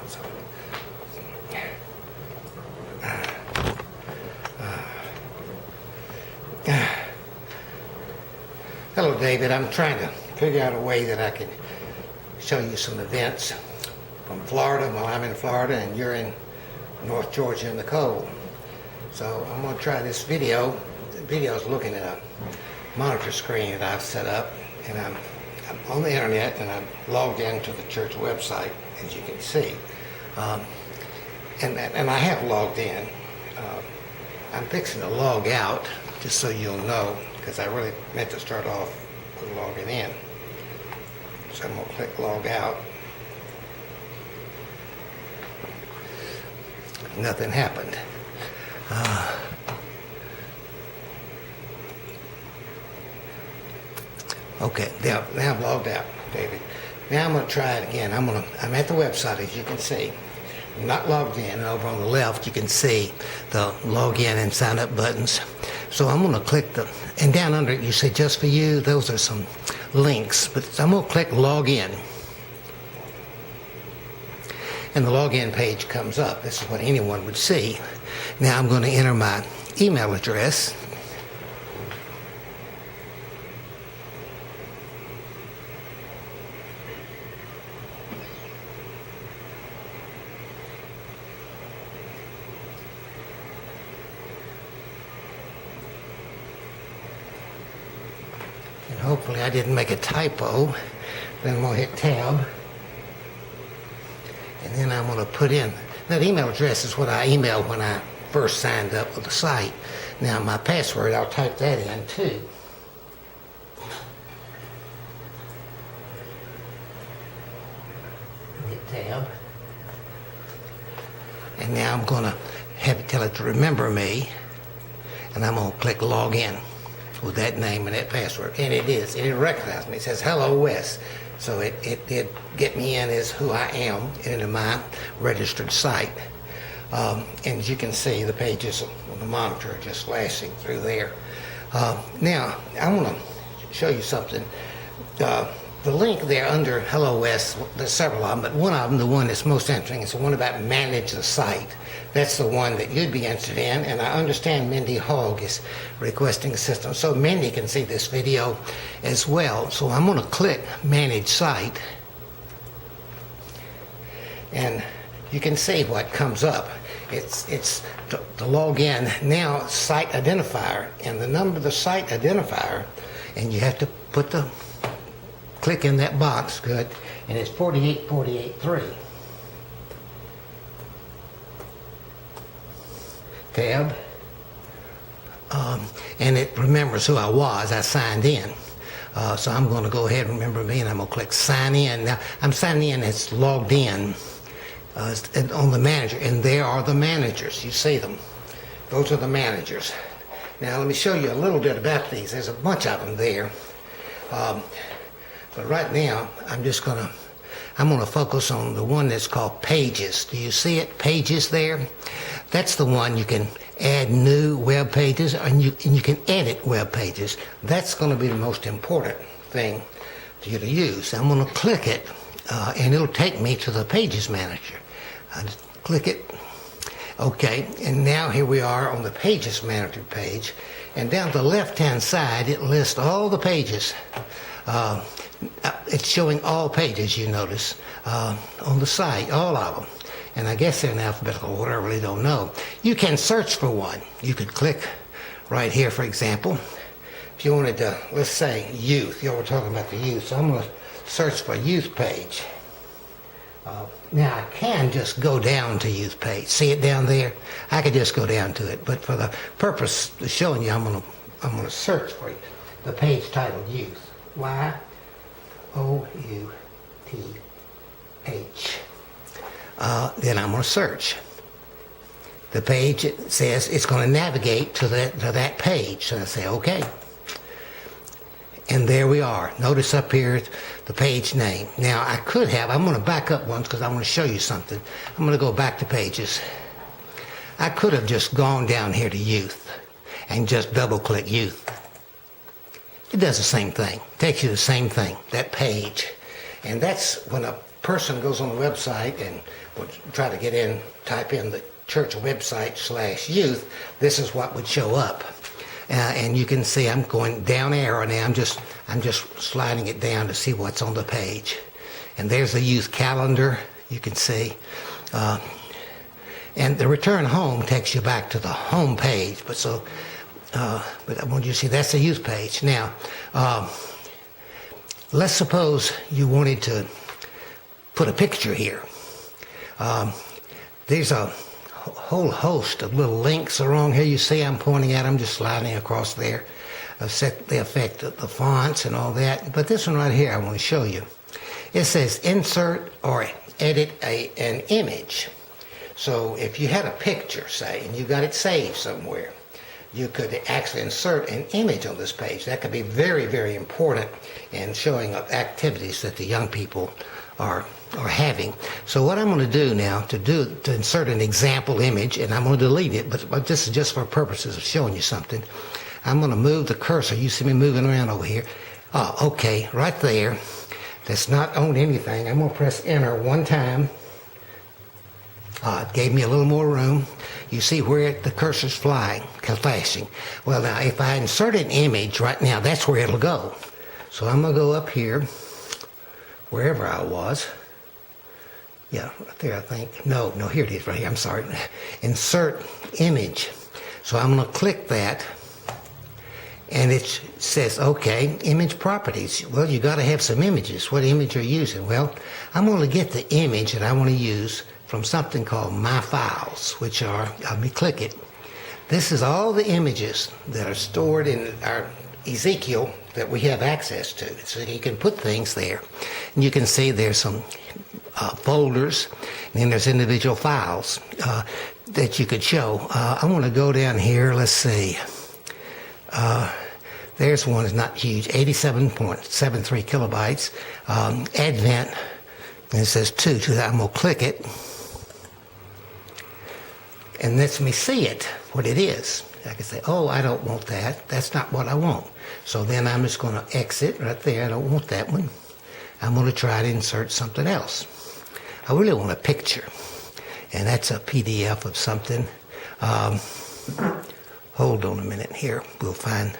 So, hello, David. I'm trying to figure out a way that I can show you some events from Florida while I'm in Florida and you're in North Georgia in the cold. So I'm going to try this video. The video is looking at a monitor screen that I've set up, and I'm on the internet and I'm logged into the church website, as you can see. And I have logged in. I'm fixing to log out, just so you'll know, because I really meant to start off with logging in. So I'm going to click log out. Nothing happened. Okay, now I'm logged out, David. Now I'm going to try it again. I'm at the website, as you can see. I'm not logged in. Over on the left, you can see the log in and sign up buttons. So I'm going to click and down under it, you say just for you. Those are some links, but I'm going to click log in. And the login page comes up. This is what anyone would see. Now I'm going to enter my email address. And hopefully I didn't make a typo. Then I'm going to hit tab. And then I'm going to put in, that email address is what I emailed when I first signed up with the site. Now my password, I'll type that in too. Hit tab. And now I'm going to have it tell it to remember me. And I'm going to click log in with that name and that password. And it is. It recognizes me. It says, hello, Wes. So it did get me in as who I am into my registered site. And as you can see, the pages on the monitor are just flashing through there. Now, I want to show you something. The link there under Hello Wes, there's several of them, but one of them, the one that's most interesting, is the one about manage the site. That's the one that you'd be interested in, and I understand Mindy Hogg is requesting assistance, so Mindy can see this video as well. So I'm going to click Manage Site, and you can see what comes up. It's to log in now, site identifier, and the number of the site identifier, and you have to put the click in that box, good, and it's 48483. Tab, and it remembers who I was. I signed in, so I'm going to go ahead and remember me, and I'm going to click sign in. Now I'm signing in. It's logged in on the manager, and there are the managers. You see them. Those are the managers. Now let me show you a little bit about these. There's a bunch of them there. But right now, I'm going to focus on the one that's called Pages. Do you see it? Pages there? That's the one you can add new web pages, and you can edit web pages. That's going to be the most important thing for you to use. I'm going to click it, and it'll take me to the Pages Manager. I just click it. Okay, and now here we are on the Pages Manager page. And down the left-hand side, it lists all the pages. It's showing all pages, you notice, on the site, all of them. And I guess they're in alphabetical order, I really don't know. You can search for one. You could click right here, for example. If you wanted to, let's say, youth. You know, we're talking about the youth, so I'm going to search for youth page. Now, I can just go down to youth page. See it down there? I could just go down to it. But for the purpose of showing you, I'm going to search for the page titled youth. Y-O-U-T-H. Then I'm going to search. The page, it says it's going to navigate to that page. So I say, okay. And there we are. Notice up here the page name. Now I could have, I'm going to back up once because I want to show you something. I'm going to go back to pages. I could have just gone down here to youth and just double click youth. It does the same thing. It takes you to the same thing, that page. And that's when a person goes on the website and would try to type in the church website /youth, this is what would show up. And you can see I'm going down arrow now. I'm just sliding it down to see what's on the page. And there's the youth calendar, you can see. And the return home takes you back to the home page. But I want you to see that's the youth page. Now, let's suppose you wanted to put a picture here. There's a whole host of little links along here. You see I'm pointing at them, just sliding across there. Set the effect of the fonts and all that. But this one right here I want to show you. It says insert or edit an image. So if you had a picture, say, and you got it saved somewhere, you could actually insert an image on this page. That could be very, very important in showing up activities that the young people are having. So what I'm going to do now to insert an example image, and I'm going to delete it, but this is just for purposes of showing you something. I'm going to move the cursor. You see me moving around over here. Oh, okay, right there. That's not on anything. I'm going to press enter one time. It gave me a little more room. You see where the cursor's flashing. Well, now, if I insert an image right now, that's where it'll go. So I'm going to go up here, wherever I was. Yeah, right there, I think. No, here it is, right here. I'm sorry. Insert image. So I'm going to click that. And it says, okay, image properties. Well, you got to have some images. What image are you using? Well, I'm going to get the image that I want to use from something called My Files, which are, let me click it. This is all the images that are stored in our Ezekiel that we have access to. So you can put things there. And you can see there's some folders, and then there's individual files that you could show. I want to go down here, let's see. There's one that's not huge, 87.73 kilobytes. Advent, and it says 2. I'm going to click it. And lets me see it, what it is. I can say, oh, I don't want that. That's not what I want. So then I'm just going to exit right there. I don't want that one. I'm going to try to insert something else. I really want a picture. And that's a PDF of something. Hold on a minute here. We'll find...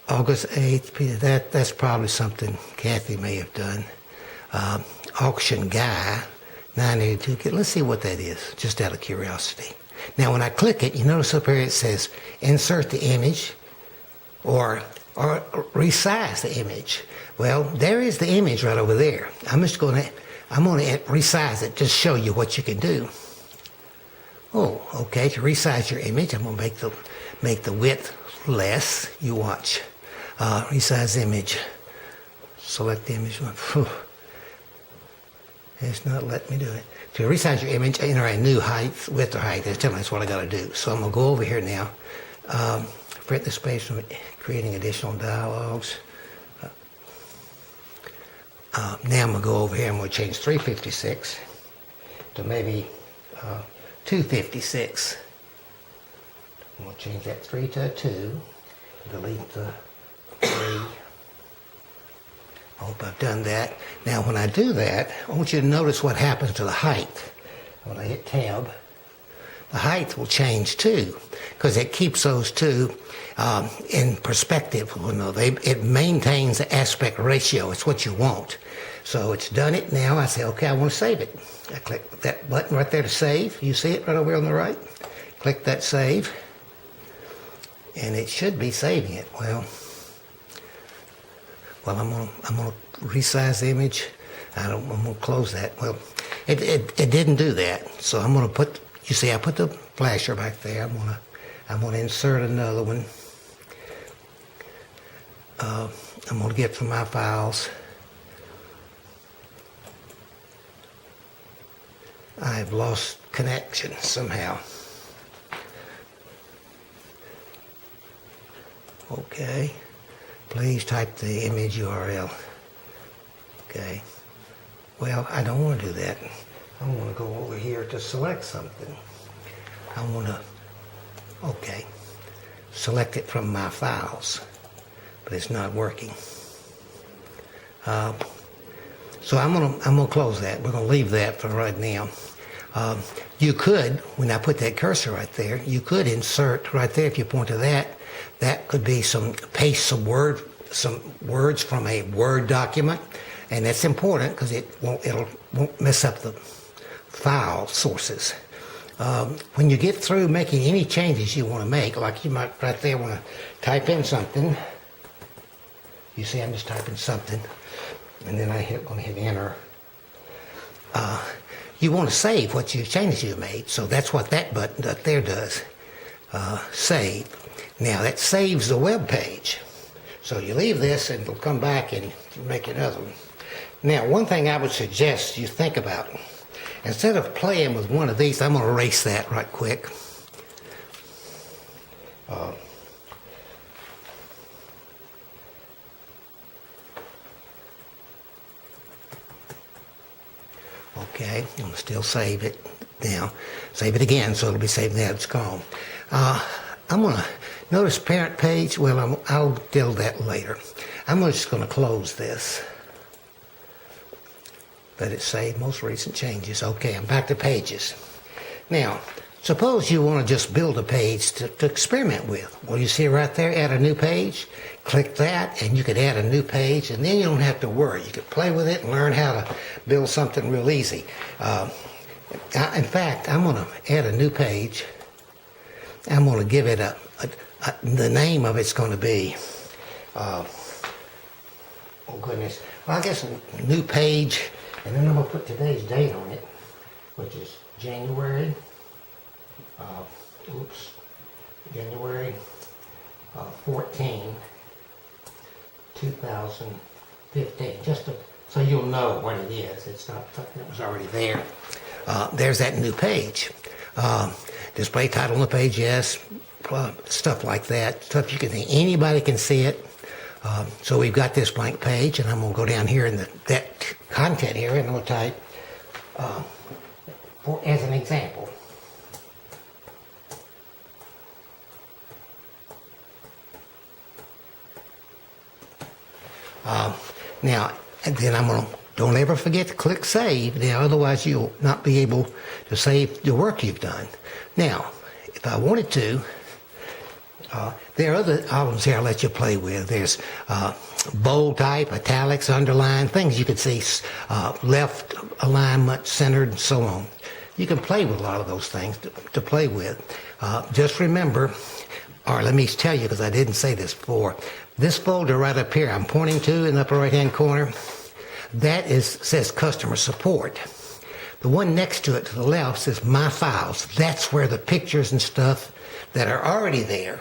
August 8th, that's probably something Kathy may have done. Auction guy, 982. Let's see what that is, just out of curiosity. Now, when I click it, you notice up here it says insert the image or resize the image. Well, there is the image right over there. I'm going to resize it, just show you what you can do. Oh, okay, to resize your image, I'm going to make the width less. You watch. Resize image. Select the image. It's not letting me do it. To resize your image, enter a new height, width or height. That's telling me that's what I got to do. So I'm going to go over here now. Print the space from creating additional dialogues. Now I'm going to go over here and we'll change 356 to maybe 256. I'm going to change that 3 to a 2. Delete the 3. I hope I've done that. Now when I do that, I want you to notice what happens to the height. When I hit tab, the height will change too, because it keeps those two in perspective. It maintains the aspect ratio. It's what you want. So it's done it now. I say, okay, I want to save it. I click that button right there to save. You see it right over on the right? Click that save. And it should be saving it. Well, I'm gonna resize the image. I'm gonna close that. Well, it didn't do that. So I'm gonna put. You see, I put the flasher back there. I'm gonna insert another one. I'm gonna get from my files. I've lost connection somehow. Okay. Please type the image URL. Okay. Well, I don't want to do that. I want to go over here to select something. I want to, okay, select it from my files. but it's not working. So I'm gonna close that. We're gonna leave that for right now. You could, when I put that cursor right there, you could insert right there. If you point to that, that could be paste some words from a Word document, and that's important because it won't mess up the file sources. When you get through making any changes you want to make, like you might right there want to type in something. You see, I'm just typing something, and then I'm going to hit enter. You want to save what changes you made, so that's what that button up there does. Save. Now that saves the web page. So you leave this and it'll come back and make another one. Now, one thing I would suggest you think about, instead of playing with one of these, I'm going to erase that right quick. Okay, I'm going to still save it now. Save it again so it'll be saved now it's gone. I'm going to notice parent page. Well, I'll deal with that later. I'm just going to close this. Let it save most recent changes. Okay, I'm back to pages. Now, suppose you want to just build a page to experiment with. Well, you see right there, add a new page. Click that, and you could add a new page, and then you don't have to worry. You could play with it and learn how to build something real easy. In fact, I'm going to add a new page. I'm going to give it the name of it's going to be, oh goodness, well, I guess a new page, and then I'm going to put today's date on it, which is January, January 14, 2015, just so you'll know what it is. It's not something that was already there. There's that new page. Display title on the page, yes, stuff like that. Stuff you can see. Anybody can see it. So we've got this blank page, and I'm going to go down here in that content area, and I'm going to type, as an example. Now, and then I'm going to, don't ever forget to click save. Now, otherwise you'll not be able to save the work you've done. Now, if I wanted to, there are other items here I'll let you play with. There's bold type, italics, underline, things you can see, left alignment, centered, and so on. You can play with a lot of those things to play with. Just remember, or let me tell you because I didn't say this before, this folder right up here I'm pointing to in the upper right hand corner, that says customer support. The one next to it to the left says my files. That's where the pictures and stuff that are already there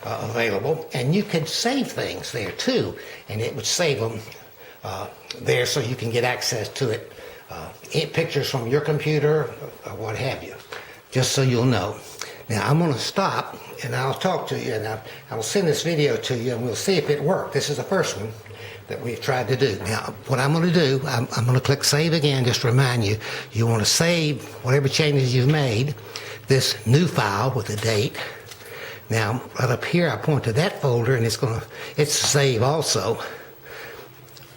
available, and you could save things there too, and it would save them there so you can get access to it, pictures from your computer or what have you, just so you'll know. Now I'm going to stop and I'll talk to you, and I'll send this video to you, and we'll see if it worked. This is the first one that we've tried to do. Now, what I'm going to do, I'm going to click save again, just to remind you, you want to save whatever changes you've made, this new file with the date. Now, right up here, I point to that folder, and it's save also.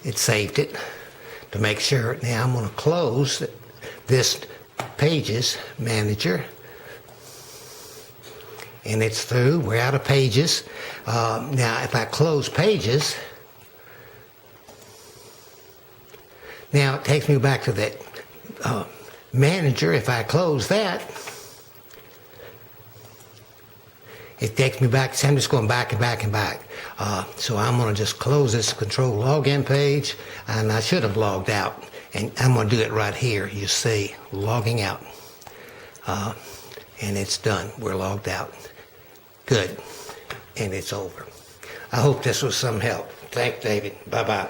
It saved it to make sure. Now, I'm going to close this Pages Manager, and it's through. We're out of Pages. Now, if I close Pages, now it takes me back to that Manager. If I close that, it takes me back. So I'm just going back and back and back. So I'm going to just close this Control Login page, and I should have logged out. And I'm going to do it right here. You see, logging out. And it's done. We're logged out. Good. And it's over. I hope this was some help. Thanks, David. Bye-bye.